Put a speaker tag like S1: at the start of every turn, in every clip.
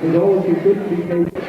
S1: and those who couldn't be paid.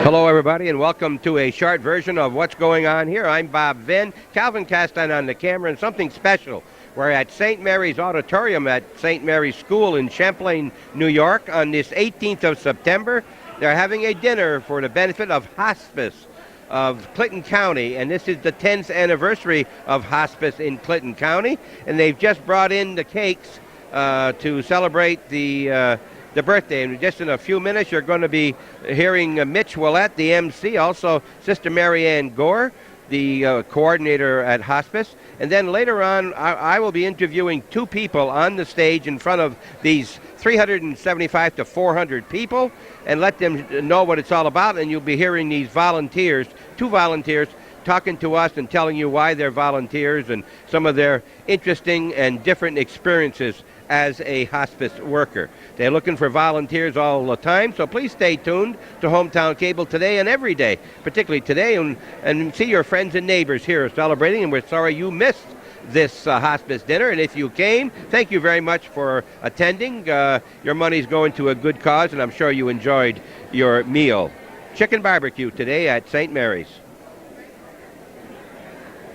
S2: Hello, everybody, and welcome to a short version of what's going on here. I'm Bob Venn, Calvin Castan on the camera, and something special. We're at St. Mary's Auditorium at St. Mary's School in Champlain, New York on this 18th of September. They're having a dinner for the benefit of Hospice of Clinton County, and this is the 10th anniversary of Hospice in Clinton County, and they've just brought in the cakes to celebrate the birthday. And just in a few minutes, you're going to be hearing Mitch Willett, the MC, also Sister Mary Ann Gore, the coordinator at Hospice. And then later on, I will be interviewing two people on the stage in front of these 375 to 400 people and let them know what it's all about. And you'll be hearing these volunteers, two volunteers, talking to us and telling you why they're volunteers and some of their interesting and different experiences as a hospice worker. They're looking for volunteers all the time, so please stay tuned to Hometown Cable today and every day, particularly today, and see your friends and neighbors here celebrating, and we're sorry you missed this hospice dinner, and if you came, thank you very much for attending. Your money's going to a good cause, and I'm sure you enjoyed your meal. Chicken barbecue today at St. Mary's.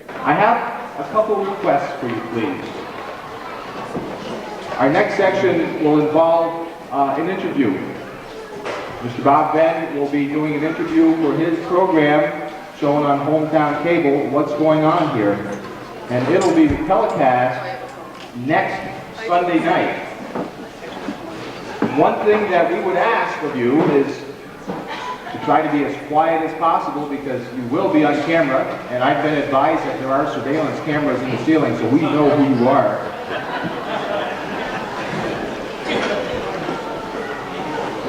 S3: I have a couple requests for you, please. Our next section will involve an interview. Mr. Bob Venn will be doing an interview for his program shown on Hometown Cable, What's Going On Here. And it'll be telecast next Sunday night. One thing that we would ask of you is to try to be as quiet as possible because you will be on camera, and I've been advised that there are surveillance cameras in the ceiling, so we know who you are.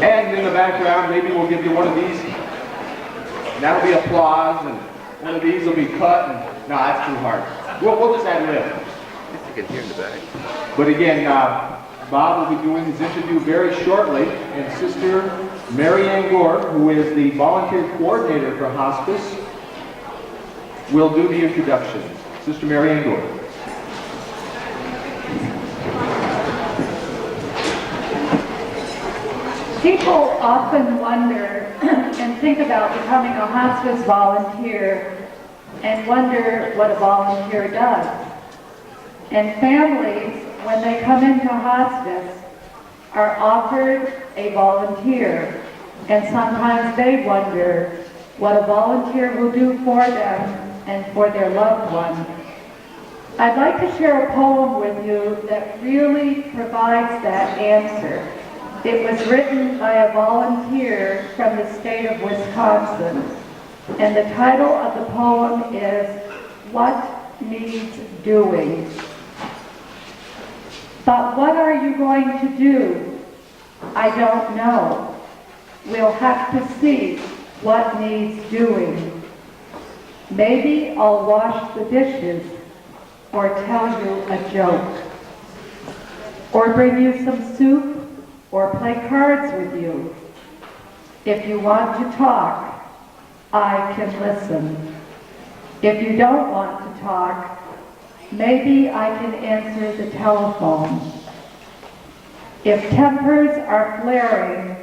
S3: And in the background, maybe we'll give you one of these. And that'll be applause, and one of these will be cut. And, no, that's too hard. We'll just ad lib.
S2: You can hear in the back.
S3: But again, Bob will be doing his interview very shortly, and Sister Mary Ann Gore, who is the volunteer coordinator for Hospice, will do the introductions. Sister Mary Ann Gore.
S4: People often wonder and think about becoming a hospice volunteer and wonder what a volunteer does. And families, when they come into hospice, are offered a volunteer, and sometimes they wonder what a volunteer will do for them and for their loved one. I'd like to share a poem with you that really provides that answer. It was written by a volunteer from the state of Wisconsin, and the title of the poem is What Needs Doing? But what are you going to do? I don't know. We'll have to see what needs doing. Maybe I'll wash the dishes, or tell you a joke, or bring you some soup, or play cards with you. If you want to talk, I can listen. If you don't want to talk, maybe I can answer the telephone. If tempers are flaring,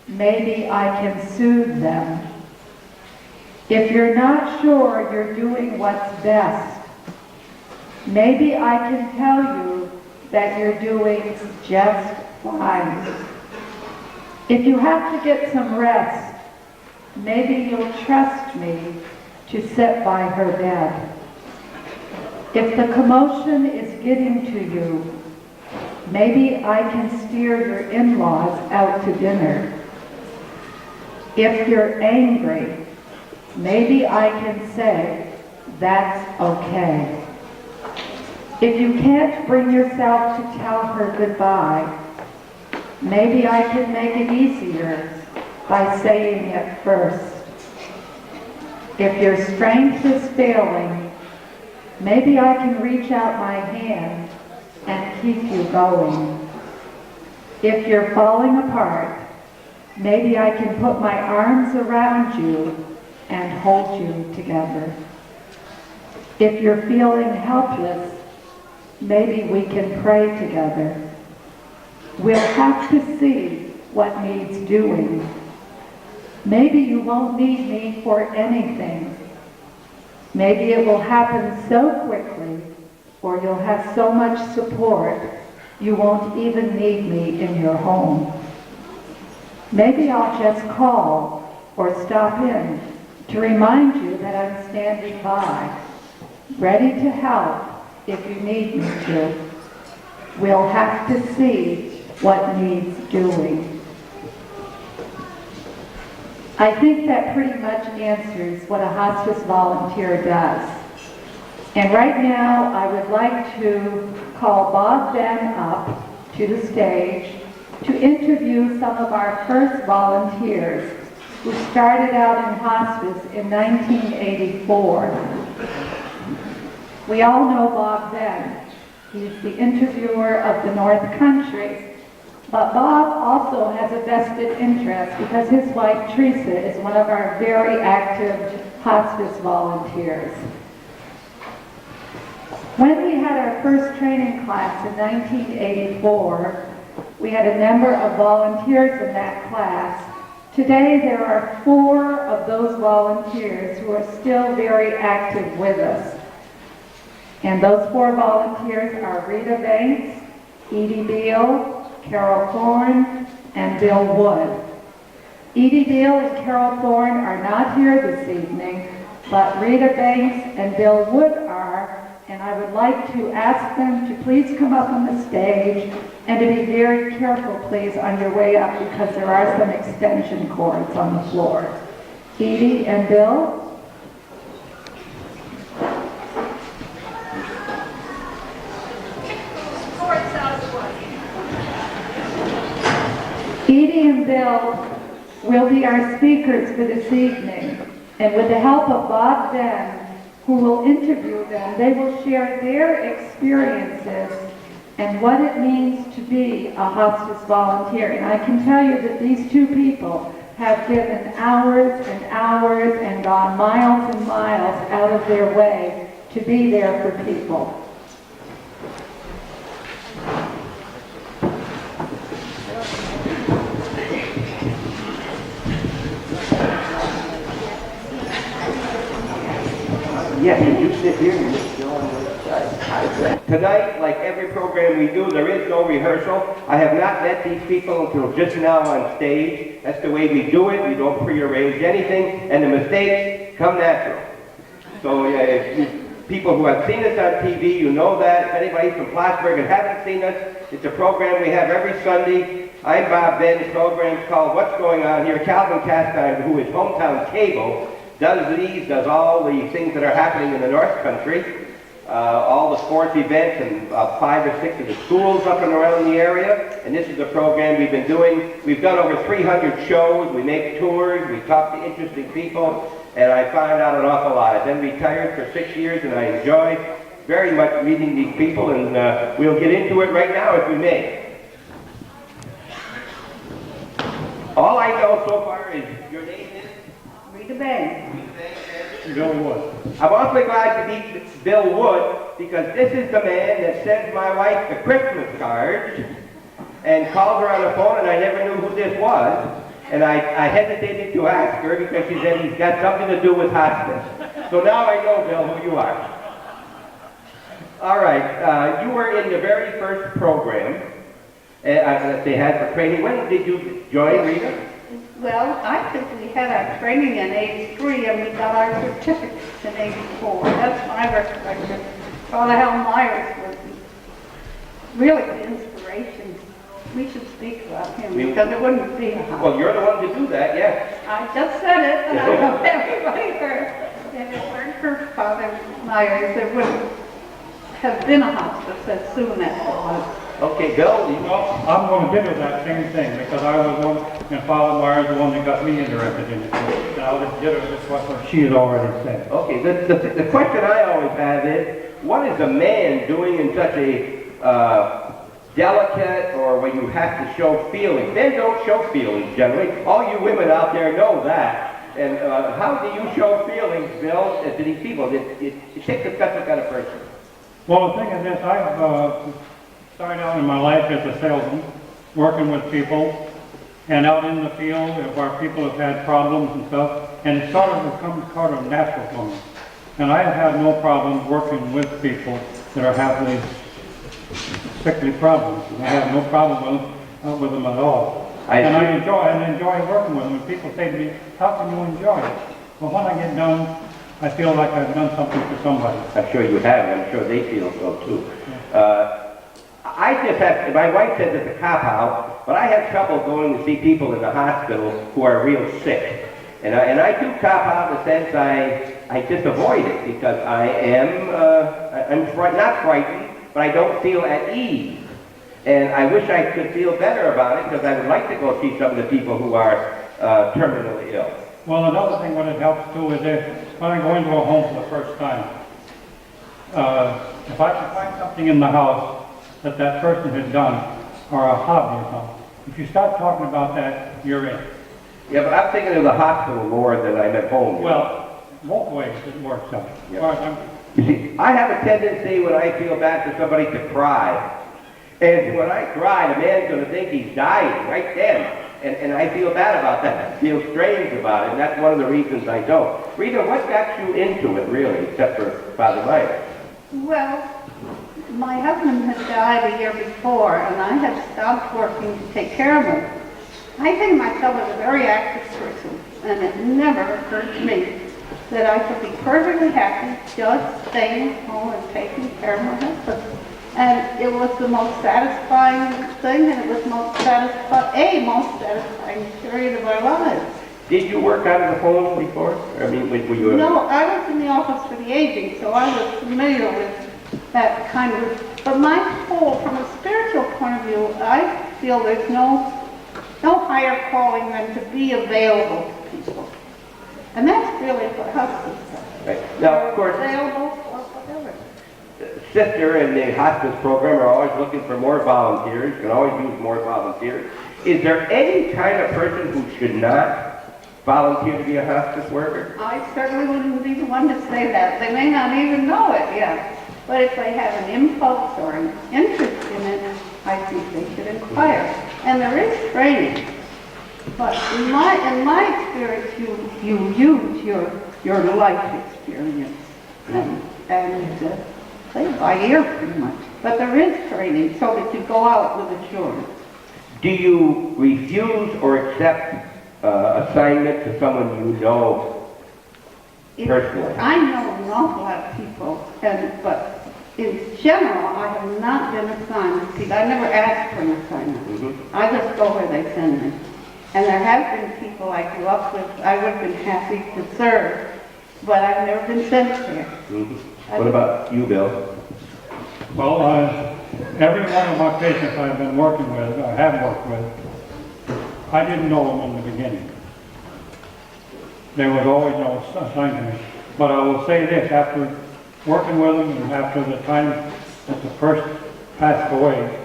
S4: maybe I can soothe them. If you're not sure you're doing what's best, maybe I can tell you that you're doing just fine. If you have to get some rest, maybe you'll trust me to sit by her bed. If the commotion is getting to you, maybe I can steer your in-laws out to dinner. If you're angry, maybe I can say, that's okay. If you can't bring yourself to tell her goodbye, maybe I can make it easier by saying it first. If your strength is failing, maybe I can reach out my hand and keep you going. If you're falling apart, maybe I can put my arms around you and hold you together. If you're feeling helpless, maybe we can pray together. We'll have to see what needs doing. Maybe you won't need me for anything. Maybe it will happen so quickly, or you'll have so much support, you won't even need me in your home. Maybe I'll just call or stop in to remind you that I'm standing by, ready to help if you need me to. We'll have to see what needs doing. I think that pretty much answers what a hospice volunteer does. And right now, I would like to call Bob Ben up to the stage to interview some of our first volunteers who started out in hospice in 1984. We all know Bob Ben. He's the interviewer of the North Country. But Bob also has a vested interest because his wife Teresa is one of our very active hospice volunteers. When we had our first training class in 1984, we had a number of volunteers in that class. Today there are 4 of those volunteers who are still very active with us. And those 4 volunteers are Rita Banks, Edie Beal, Carol Thorne, and Bill Wood. Edie Beal and Carol Thorne are not here this evening, but Rita Banks and Bill Wood are, and I would like to ask them to please come up on the stage and to be very careful, please, on your way up because there are some extension cords on the floor. Edie and Bill. Edie and Bill will be our speakers for this evening, and with the help of Bob Ben, who will interview them, they will share their experiences and what it means to be a hospice volunteer. And I can tell you that these 2 people have given hours and hours and gone miles and miles out of their way to be there for people.
S2: Yeah, you sit here and just go on the side. Tonight, like every program we do, there is no rehearsal. I have not met these people until just now on stage. That's the way we do it. We don't prearrange anything, and the mistakes come natural. So if you, people who have seen us on TV, you know that. If anybody from Plattsburgh and haven't seen us, it's a program we have every Sunday. I'm Bob Ben. The program's called What's Going On Here. Calvin Castine, who is Hometown Cable, does all the things that are happening in the North Country, all the sports events and 5 or 6 of the schools up and around the area. And this is the program we've been doing. We've done over 300 shows. We make tours. We talk to interesting people. And I find out an awful lot. I've been retired for 6 years, and I enjoy very much meeting these people. And we'll get into it right now if we may. All I know so far is your name is?
S4: Rita Banks.
S1: Bill Wood.
S2: I'm awfully glad to meet Bill Wood because this is the man that sends my wife the Christmas cards and calls her on the phone, and I never knew who this was. And I hesitated to ask her because she said he's got something to do with hospice. So now I know, Bill, who you are. All right, you were in the very first program that they had for training. When did you join, Rita?
S5: Well, I think we had our training in '83 and we got our certificates in '84. That's my recollection. Father Hal Myers was really the inspiration. We should speak about him because it wouldn't be a hospice.
S2: Well, you're the one to do that, yes.
S5: I just said it and I hope everybody heard. If it weren't for Father Myers, there wouldn't have been a hospice as soon as it was.
S2: Okay, Bill, you
S1: Well, I'm going to ditto that same thing because I was one, and Father Myers the one that got me interested in it. And I'll just ditto just what she had already said.
S2: Okay, the question I always have is, what is a man doing in such a delicate or when you have to show feelings? Men don't show feelings generally. All you women out there know that. And how do you show feelings, Bill, to these people? It takes a special kind of person.
S1: Well, the thing is this, I've started out in my life as a salesman, working with people and out in the field if our people have had problems and stuff, and it sort of becomes kind of natural for me. And I have had no problem working with people that are having these sickly problems. I have no problem with them at all. I enjoy working with them. And people say to me, how can you enjoy it? Well, when I get done, I feel like I've done something for somebody.
S2: I'm sure you have, and I'm sure they feel so too. My wife says it's a cop-out, but I have trouble going to see people in the hospital who are real sick. And I do cop out in the sense I just avoid it because I'm not frightened, but I don't feel at ease. And I wish I could feel better about it because I would like to go see some of the people who are terminally ill.
S1: Well, another thing what it helps too is if when I go into a home for the first time, if I can find something in the house that person has done, or a hobby or something, if you start talking about that, you're in.
S2: Yeah, but I'm thinking of the hospital more than I'm at home.
S1: Well, both ways it works out.
S2: Yeah. You see, I have a tendency when I feel bad for somebody to cry. And when I cry, the man's going to think he's dying right then. And I feel bad about that. I feel strange about it, and that's one of the reasons I don't. Rita, what got you into it, really, except for Father Meyer?
S5: Well, my husband had died a year before, and I had stopped working to take care of him. I think myself as a very active person, and it never occurred to me that I could be perfectly happy just staying home and taking care of my husband. And it was the most satisfying thing, and it was most satisfying period of our lives.
S2: Did you work out of the home before? I mean, were you?
S5: No, I was in the office for the aging, so I was familiar with that kind of. But from a spiritual point of view, I feel there's no higher calling than to be available to people, and that's really what hospice is.
S2: Right. Now, of course,
S5: available or whatever.
S2: Sister and the hospice program are always looking for more volunteers. You can always use more volunteers. Is there any kind of person who should not volunteer to be a hospice worker?
S5: I certainly wouldn't be the one to say that. They may not even know it yet. But if they have an impulse or an interest in it, I think they should inquire. And there is training. But in my experience, you use your life experience and play it by ear pretty much. But there is training so that you go out with assurance.
S2: Do you refuse or accept assignment to someone you know personally?
S5: I know an awful lot of people, but in general, I have not been assigned to people. I never asked for an assignment. Mm-hmm. I just go where they send me. And there have been people I grew up with I would have been happy to serve, but I've never been sent there. Mm-hmm.
S2: What about you, Bill?
S1: Well, every one of my patients I've been working with, or have worked with, I didn't know them in the beginning. There was always no assigned to me. But I will say this, after working with them and after the time that the first passed away,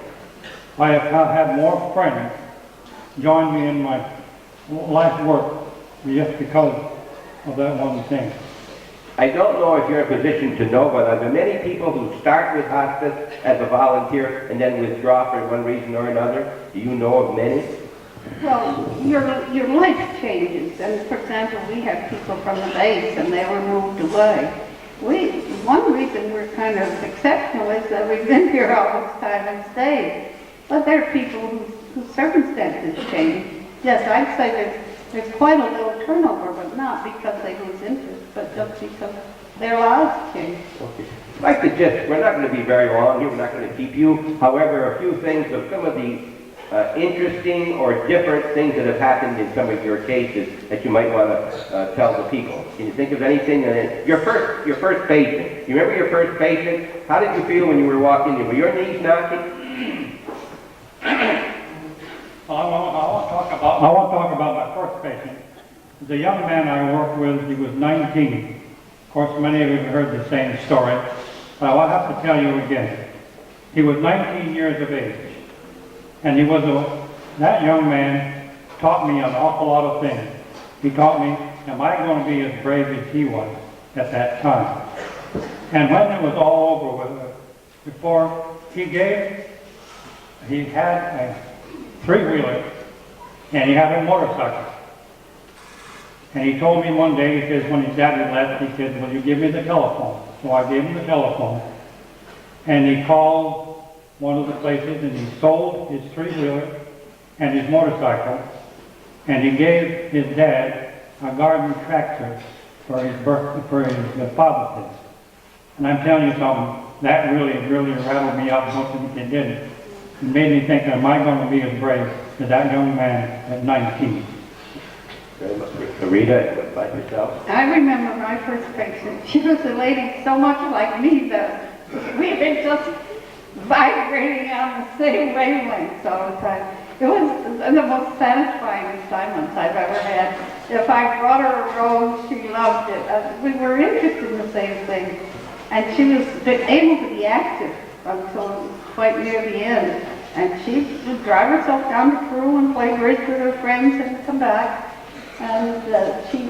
S1: I have had more friends join me in my life work just because of that one thing.
S2: I don't know if you're in a position to know, but are there many people who start with hospice as a volunteer and then withdraw for one reason or another? Do you know of many?
S5: Well, your life changes. And for example, we have people from the base and they were moved away. One reason we're kind of exceptional is that we've been here all this time and stayed. But there are people whose circumstances change. Yes, I'd say there's quite a little turnover, but not because they lose interest, but just because their lives change.
S2: Okay. I'd like to we're not going to be very long here, we're not going to keep you. However, a few things of some of the interesting or different things that have happened in some of your cases that you might want to tell the people. Can you think of anything? Your first patient. You remember your first patient? How did you feel when you were walking in? Were your knees knocking?
S1: I want to talk about my first patient. The young man I worked with, he was 19. Of course, many of you have heard the same story, but I'll have to tell you again. He was 19 years of age, and that young man taught me an awful lot of things. He taught me, am I going to be as brave as he was at that time? And when it was all over with, before he had a three-wheeler, and he had a motorcycle. And he told me one day, he says, when his daddy left, he said, will you give me the telephone? So I gave him the telephone. And he called one of the places, and he sold his three-wheeler and his motorcycle. And he gave his dad a garden tractor for his Father's Day. And I'm telling you something, that really rattled me up more than it did. It made me think, am I going to be as brave as that young man at 19?
S2: Rita, what about yourself?
S5: I remember my first patient. She was a lady so much like me that we had been just vibrating on the same wavelengths all the time. It was the most satisfying assignments I've ever had. If I brought her a rose, she loved it. We were interested in the same thing. And she was able to be active until quite near the end. And she would drive herself down to Peru and play bridge with her friends and come back. And she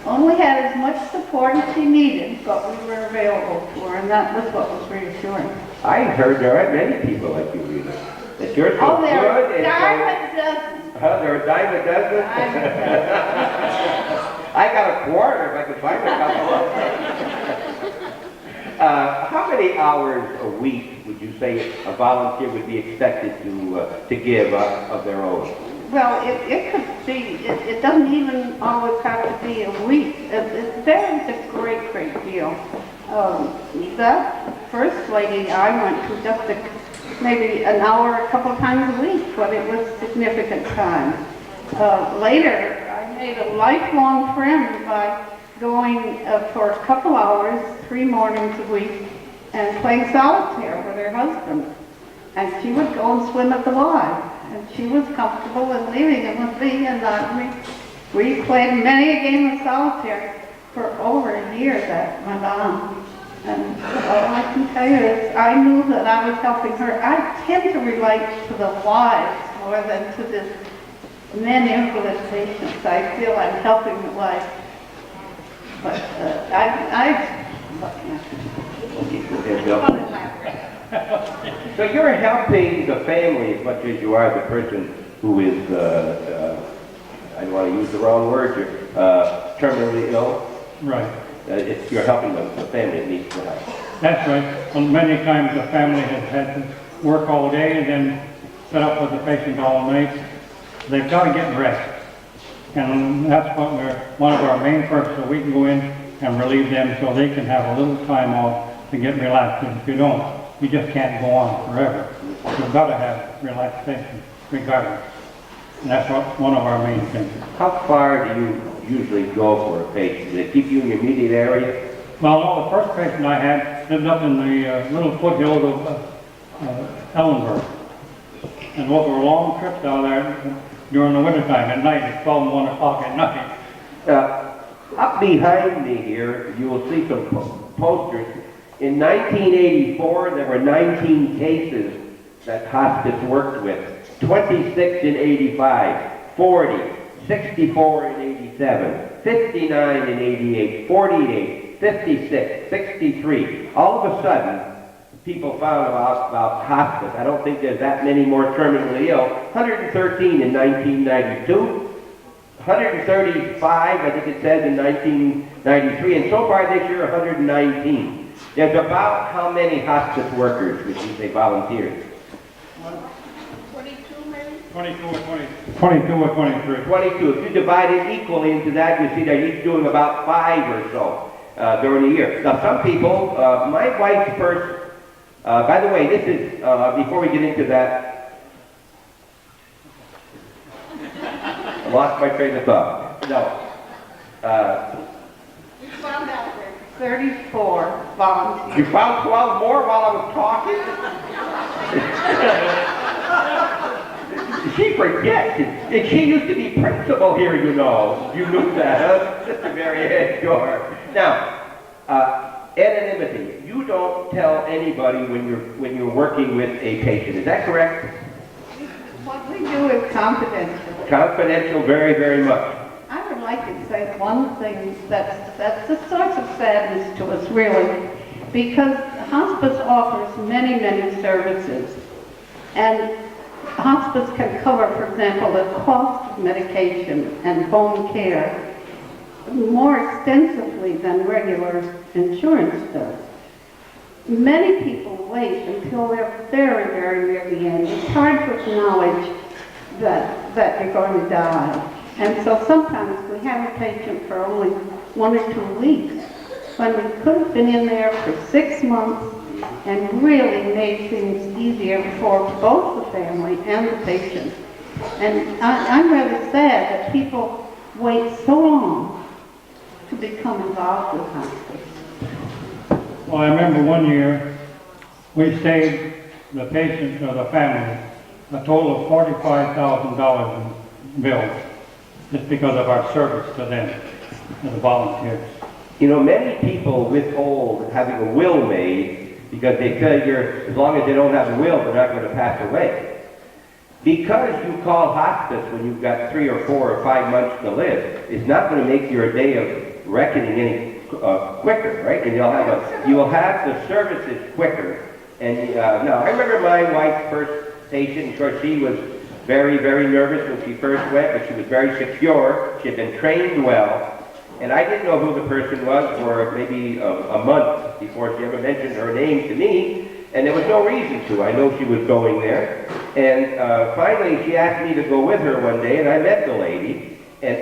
S5: only had as much support as she needed, but we were available to her, and that was what was reassuring.
S2: I heard there aren't many people like you, Rita. That you're so
S5: Oh, there are
S2: good.
S5: a dime a dozen.
S2: There are a dime a dozen?
S5: Dime a dozen.
S2: I got a quarter if I could find a couple. How many hours a week would you say a volunteer would be expected to give of their own?
S5: Well, it could be, it doesn't even always have to be a week. It varies a great deal. That first lady I went to just maybe an hour a couple times a week, but it was significant time. Later, I made a lifelong friend by going for a couple hours, 3 mornings a week, and playing solitaire with her husband. And she would go and swim at the Y. And she was comfortable in leaving it with me, and we played many a game of solitaire for over a year that went on. And all I can tell you is I knew that I was helping her. I tend to relate to the wives more than to the men invalid patients. I feel I'm helping the wife. But
S2: So you're helping the family as much as you are the person who is, I don't want to use the wrong word, terminally ill.
S1: Right.
S2: You're helping the family that needs the help.
S1: That's right. Well, many times the family has had to work all day and then set up with the patient all night. They've got to get rest. And that's what one of our main purposes, so we can go in and relieve them so they can have a little time off to get relaxed. And if you don't, you just can't go on forever. You've got to have relaxation regardless. And that's one of our main things.
S2: How far do you usually go for a patient? Do they keep you in your immediate area?
S1: Well, no, the first patient I had lived up in the little foothills of Ellenburg. And those were long trips out there during the wintertime at night at 12 and 1 o'clock at night.
S2: Up behind me here, you will see some posters. In 1984, there were 19 cases that hospice worked with. 26 in 85, 40, 64 in 87, 59 in 88, 48, 56, 63. All of a sudden, people found about hospice. I don't think there's that many more terminally ill. 113 in 1992. 135, I think it says, in 1993, and so far this year, 119. There's about how many hospice workers would you say volunteers?
S5: 22 maybe?
S1: 22 or 23.
S2: 22. If you divide it equally into that, you see they're each doing about 5 or so during the year. Now, some people, my wife's first, by the way, this is, before we get into that, I lost my train of thought. No.
S5: We found out there 34 volunteers.
S2: You found 12 more while I was talking? She forgets. And she used to be principal here, you know. You knew that, huh? Just a very head door. Now, anonymity. You don't tell anybody when you're working with a patient. Is that correct?
S5: What we do is confidential.
S2: Confidential, very, very much.
S5: I would like to say one thing that's a source of sadness to us, really, because hospice offers many, many services. And Hospice can cover, for example, the cost of medication and home care more extensively than regular insurance does. Many people wait until they're very, very near the end. It's hard to acknowledge that you're going to die. And so sometimes we have a patient for only 1 or 2 weeks when we could have been in there for 6 months and really made things easier for both the family and the patient. And I'm rather sad that people wait so long to become involved with hospice.
S1: Well, I remember one year, we saved the patient or the family a total of $45,000 in bills just because of our service to them, to the volunteers.
S2: You know, many people withhold having a will made because they figure as long as they don't have a will, they're not going to pass away. Because you call hospice when you've got 3 or 4 or 5 months to live, it's not going to make your day of reckoning any quicker, right? And you will have the services quicker. And now, I remember my wife's first patient. Of course, she was very, very nervous when she first went, but she was very secure. She had been trained well. And I didn't know who the person was for maybe a month before she ever mentioned her name to me. And there was no reason to. I know she was going there. And finally, she asked me to go with her one day, and I met the lady. And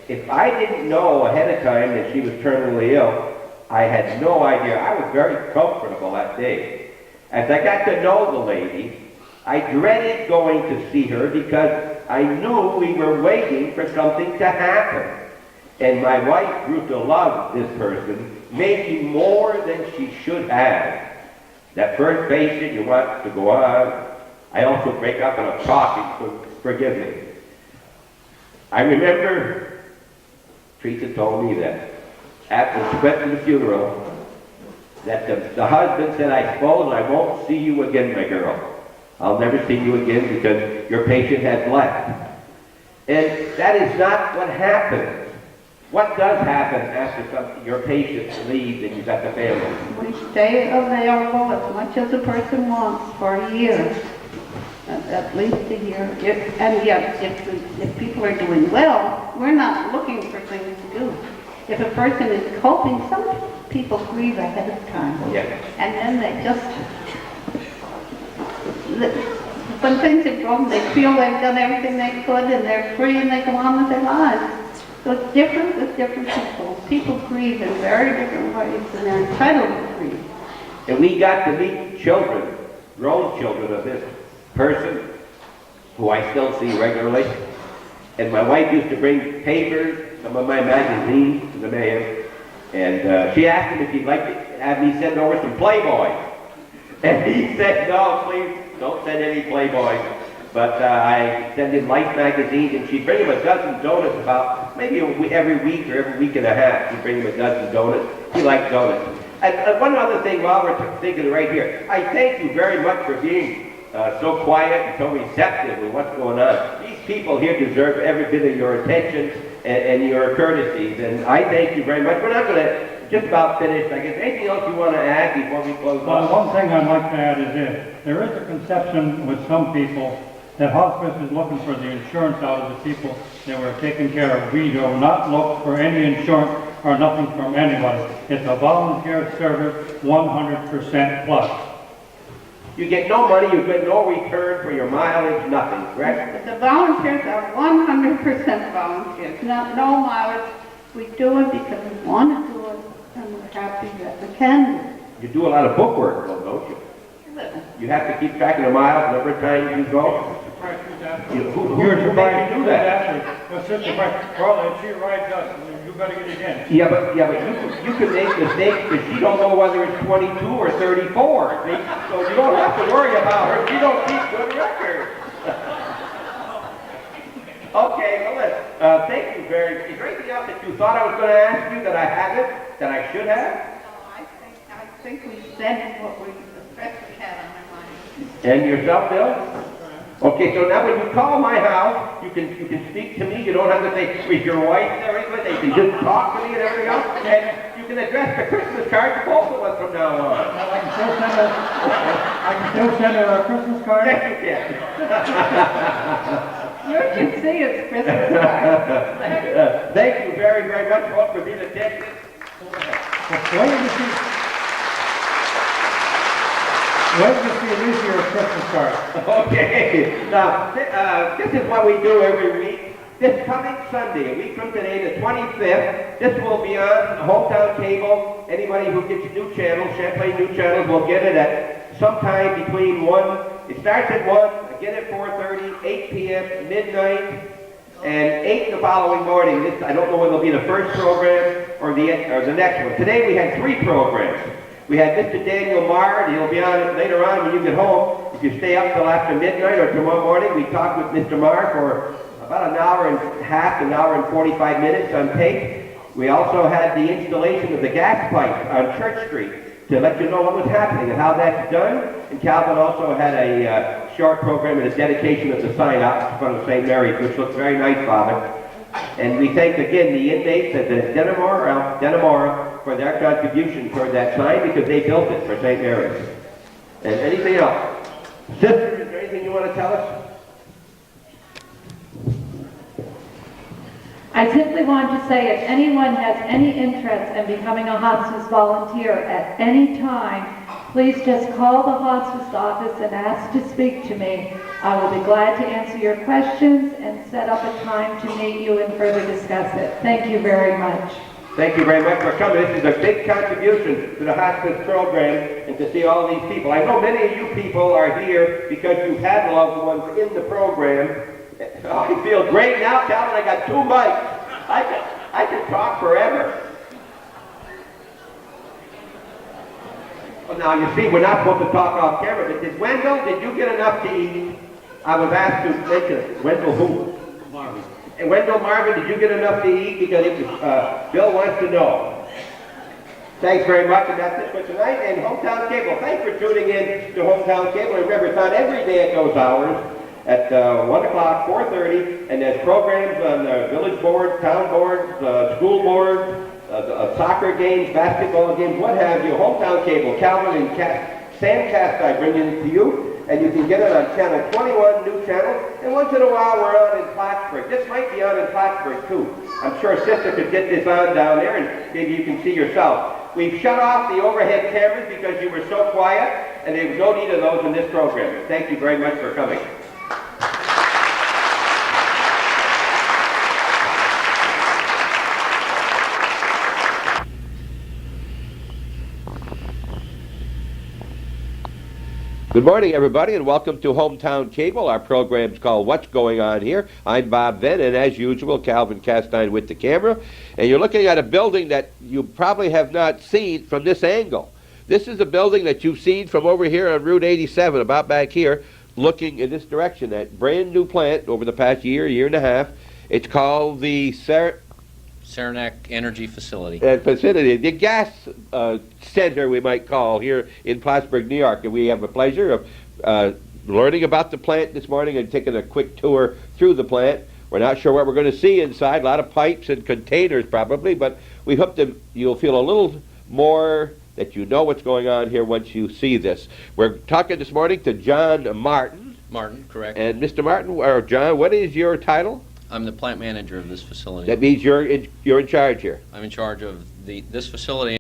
S2: if I didn't know ahead of time that she was terminally ill, I had no idea. I was very comfortable that day. As I got to know the lady, I dreaded going to see her because I knew we were waiting for something to happen. And my wife grew to love this person, maybe more than she should have. That first patient you want to go on. I also break up in a talking, so forgive me. I remember Teresa told me that after the funeral, that the husband said, I suppose I won't see you again, my girl. I'll never see you again because your patient has left. And that is not what happens. What does happen after your patient leaves and you've got the family?
S5: We stay available as much as a person wants for a year, at least a year. And yet, if people are doing well, we're not looking for things to do. If a person is coping, some people grieve ahead of time.
S2: Yeah.
S5: And then they just, when things are broken, they feel they've done everything they could and they're free and they go on with their lives. So it's different with different people. People grieve in very different ways and they're entitled to grieve.
S2: And we got to meet children, grown children of this person, who I still see regularly. And my wife used to bring papers, some of my magazines to the mayor, and she asked him if he'd like to have me send over some Playboy. And he said, no, please, don't send any Playboy. But I send him Life magazines, and she'd bring him a dozen donuts about maybe every week or every week and a half. She'd bring him a dozen donuts. He liked donuts. And one other thing while we're thinking right here, I thank you very much for being so quiet and so receptive with what's going on. These people here deserve every bit of your attention and your courtesies, and I thank you very much. We're not going to just about finish. I guess anything else you want to add before we close
S1: Well,
S2: off?
S1: one thing I'd like to add is this. There is a conception with some people that hospice is looking for the insurance out of the people that were taken care of. We do not look for any insurance or nothing from anybody. It's a volunteer service, 100% plus.
S2: You get no money, you get no return for your mileage, nothing, correct?
S5: The volunteers are 100% volunteers, no mileage. We do it because we want to do it and we're happy that we can do it.
S2: You do a lot of book work, though, don't you? You have to keep track of the miles and every time you go. Who
S1: You're
S2: makes
S1: surprised
S2: you do that?
S1: Your sister, well, she rides us, you better get it in.
S2: Yeah, but you can make mistakes because she don't know whether it's 22 or 34. See? So you don't have to worry about her. She don't keep good records. Okay, well, listen. Thank you very. Is there anything else that you thought I was going to ask you that I haven't, that I should have?
S5: No, I think we said what we especially had on our mind.
S2: And yourself, Bill? Okay, so now when you call my house, you can speak to me. You don't have to say, is your wife there? They can just talk to me and everything else. And you You can address the Christmas card to both of us from now on.
S1: I can still send her a Christmas card.
S2: Yes, you can.
S5: You can see it's Christmas time.
S2: Thank you very, very much, folks, for being attentive.
S1: Wait to see this year's Christmas card.
S2: Okay. Now, this is what we do every week. This coming Sunday, a week from today, the 25th, this will be on Hometown Cable. Anybody who gets new channels, Champlain new channels, will get it at sometime between 1. It starts at 1, again at 4:30, 8 p.m., midnight, and 8 the following morning. This, I don't know whether it'll be the first program or the next one. Today we had 3 programs. We had Mr. Daniel Marr, he'll be on it later on when you get home. If you stay up till after midnight or tomorrow morning, we talked with Mr. Marr for about an hour and a half, an hour and 45 minutes on tape. We also had the installation of the gas pipe on Church Street to let you know what was happening and how that's done. And Calvin also had a short program and a dedication of the sign out in front of St. Mary's, which looks very nice, Father. And we thank again the inmates at the Denimora for their contribution toward that sign because they built it for St. Mary's. And anything else? Sister, is there anything you want to tell us?
S4: I simply want to say if anyone has any interest in becoming a hospice volunteer at any time, please just call the hospice office and ask to speak to me. I will be glad to answer your questions and set up a time to meet you and further discuss it. Thank you very much.
S2: Thank you very much for coming. This is a big contribution to the hospice program and to see all these people. I know many of you people are here because you had loved ones in the program. I feel great now, Calvin. I got 2 mics. I can talk forever. Well, now, you see, we're not supposed to talk off camera, but did you get enough to eat? I was asked to mention it. Wendell who? Marvin. And Wendell Marvin, did you get enough to eat? Because it was, Bill wants to know. Thanks very much, and that's it for tonight. And Hometown Cable, thanks for tuning in to Hometown Cable. Remember, it's on every day at those hours. At 1 o'clock, 4:30, and there's programs on the village board, town boards, school boards, soccer games, basketball games, what have you. Hometown Cable, Calvin and Sam Casti bring it to you, and you can get it on channel 21, new channel, and once in a while we're on in Plattsburgh. This might be on in Plattsburgh too. I'm sure Sister could get this on down there, and maybe you can see yourself. We've shut off the overhead cameras because you were so quiet, and there was no need of those in this program. Thank you very much for coming. Good morning, everybody, and welcome to Hometown Cable. Our program's called What's Going On Here. I'm Bob Venn, and as usual, Calvin Castine with the camera. And you're looking at a building that you probably have not seen from this angle. This is a building that you've seen from over here on Route 87, about back here, looking in this direction. That brand new plant over the past year and a half. It's called the
S6: Saranac Energy Facility.
S2: The gas center, we might call, here in Plattsburgh, New York. And we have the pleasure of learning about the plant this morning and taking a quick tour through the plant. We're not sure what we're going to see inside. A lot of pipes and containers probably, but we hope that you'll feel a little more that you know what's going on here once you see this. We're talking this morning to John Martin.
S6: Martin, correct.
S2: And Mr. Martin, or John, what is your title?
S6: I'm the plant manager of this facility.
S2: That means you're in charge here.
S6: I'm in charge of this facility